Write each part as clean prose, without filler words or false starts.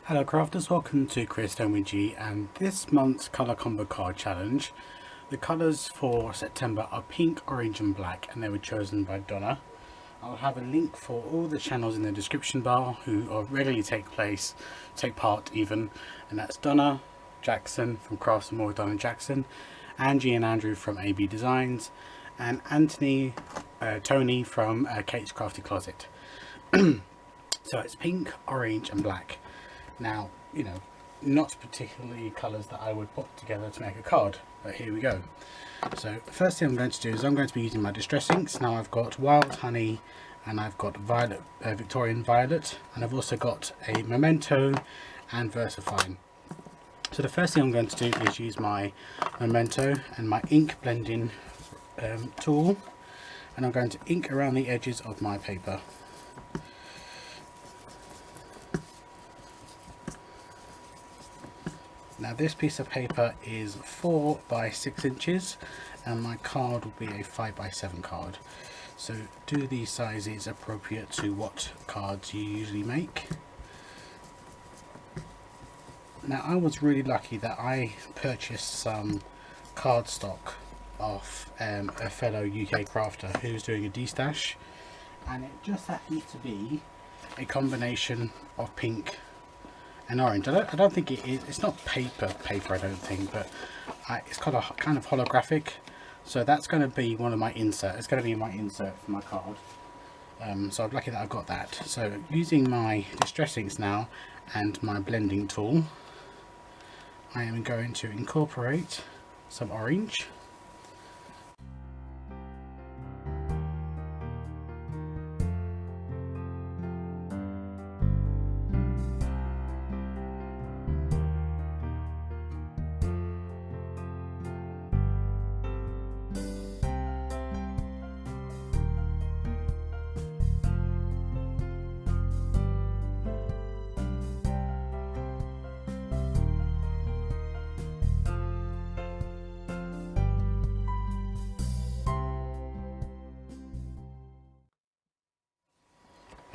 Hello crafters, welcome to Spetember G, and this month's colour combo card challenge. The colours for September are pink, orange and black, and they were chosen by Donna. I'll have a link for all the channels in the description bar who regularly take part even, and that's Donna Jackson from Crafts and More with Donna Jackson, Angie and Andrew from AB Designs, and Tony from Kate's Crafty Closet. So it's pink, orange and black. Now, not particularly colours that I would put together to make a card, but here we go. So the first thing I'm going to do is I'm going to be using my distress inks. Now I've got Wild Honey and I've got Violet, Victorian Violet, and I've also got a Memento and Versafine. So the first thing I'm going to do is use my Memento and my ink blending tool, and I'm going to ink around the edges of my paper. Now this piece of paper is 4 by 6 inches and my card will be a 5 by 7 card. So do these sizes appropriate to what cards you usually make. Now I was really lucky that I purchased some cardstock off a fellow UK crafter who's doing a destash, and it just happens to be a combination of pink and orange. I don't think it is. It's not paper. I don't think, but it's got a kind of holographic. So that's going to be one of my insert. It's going to be my insert for my card. So I'm lucky that I've got that. So using my distress inks now and my blending tool, I am going to incorporate some orange.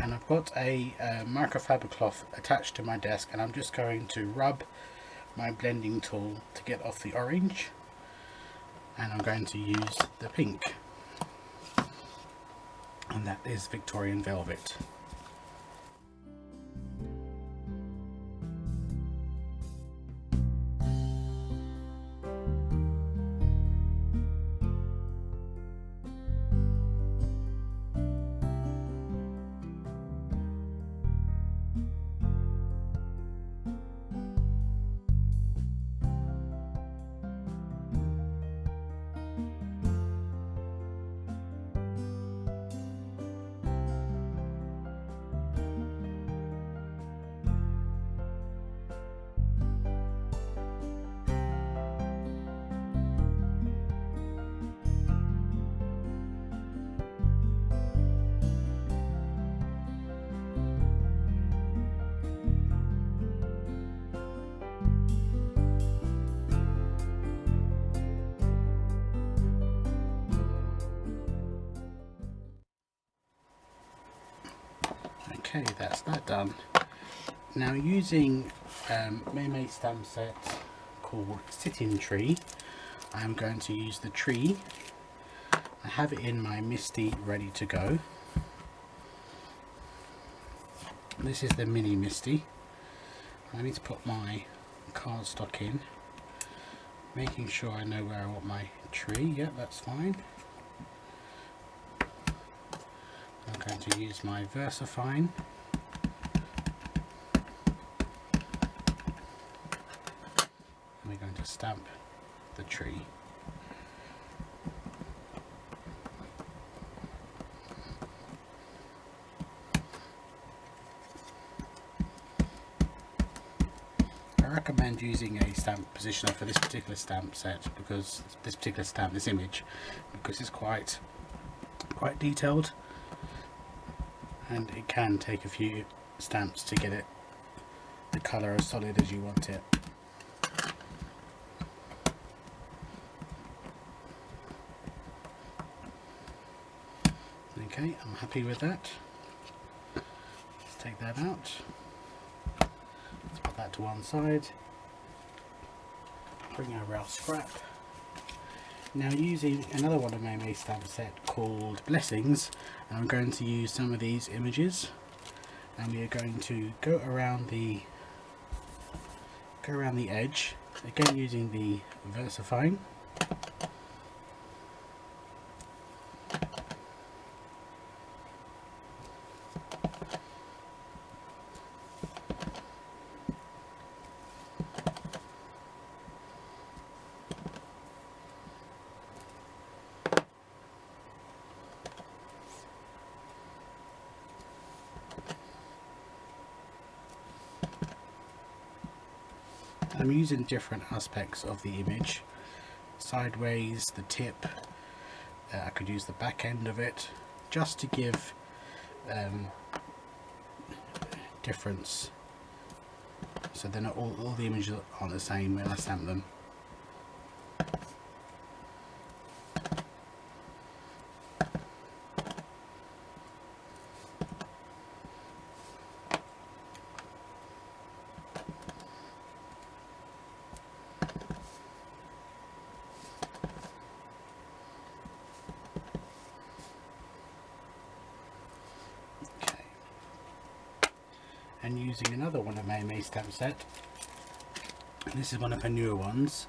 And I've got a microfiber cloth attached to my desk, and I'm just going to rub my blending tool to get off the orange, and I'm going to use the pink, and that is Victorian Velvet. Okay, that's that done. Now using May stamp set called Sitting Tree, I'm going to use the tree. I have it in my Misty ready to go. This is the mini Misty. I need to put my cardstock in, making sure I know where I want my tree. Yep, that's fine. I'm going to use my Versafine. And we're going to stamp the tree. I recommend using a stamp positioner for this particular stamp set, because this image, because it's quite detailed. And it can take a few stamps to get it the colour as solid as you want it. Okay, I'm happy with that. Let's take that out. Let's that to one side. Bring over our scrap. Now, using another one of my May stamp set called Blessings, I'm going to use some of these images, and we are going to go around the edge, again using the VersaFine. I'm using different aspects of the image, sideways, the tip, I could use the back end of it, just to give difference, so then all the images aren't the same when I stamp them. And using another one of my May stamp set, and this is one of her newer ones,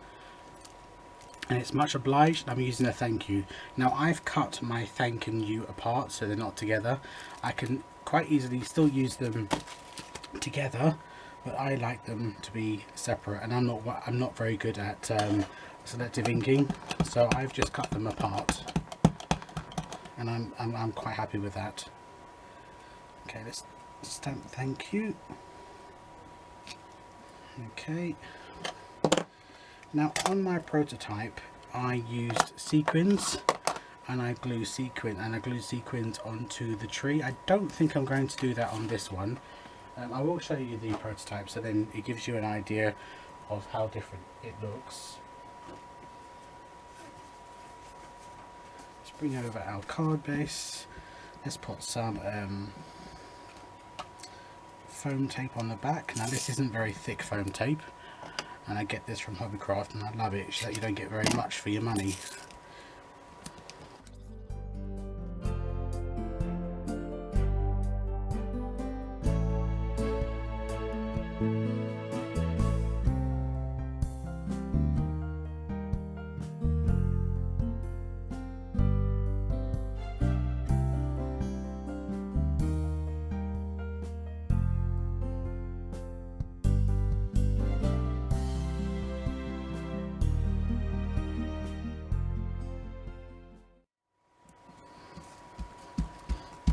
and it's Much Obliged. I'm using a thank you. Now, I've cut my thank and you apart so they're not together. I can quite easily still use them together, but I like them to be separate, and I'm not very good at selective inking, so I've just cut them apart, and I'm quite happy with that. Okay, let's stamp thank you. Okay, now on my prototype I used sequins, and I glue sequins onto the tree. I don't think I'm going to do that on this one. I will show you the prototype, so then it gives you an idea of how different it looks. Let's bring over our card base. Let's put some foam tape on the back. Now, this isn't very thick foam tape, and I get this from Hobbycraft, and I love it, so that you don't get very much for your money.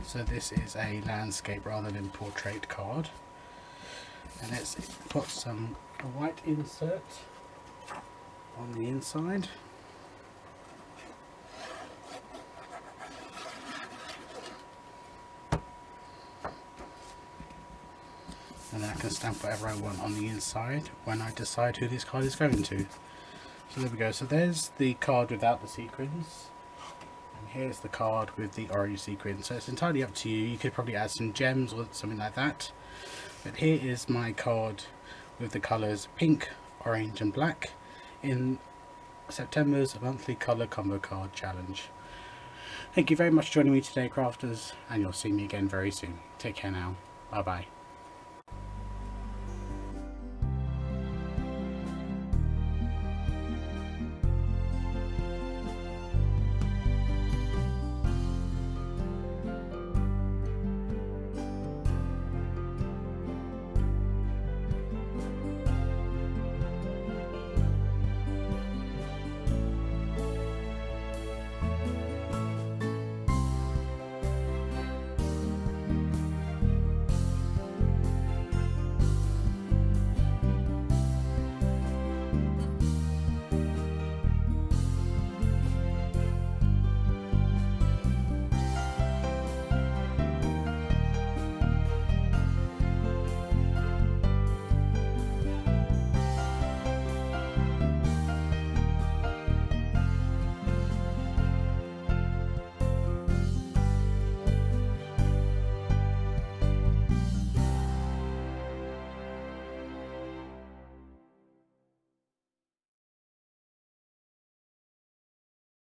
So this is a landscape rather than portrait card, and let's put some white insert on the inside. And then I can stamp whatever I want on the inside when I decide who this card is going to. So there we go. So there's the card without the sequins. Here's the card with the orange sequin, so it's entirely up to you. You could probably add some gems or something like that, but here is my card with the colours pink, orange and black in September's monthly colour combo card challenge. Thank you very much for joining me today, crafters, and you'll see me again very soon. Take care now. Bye bye.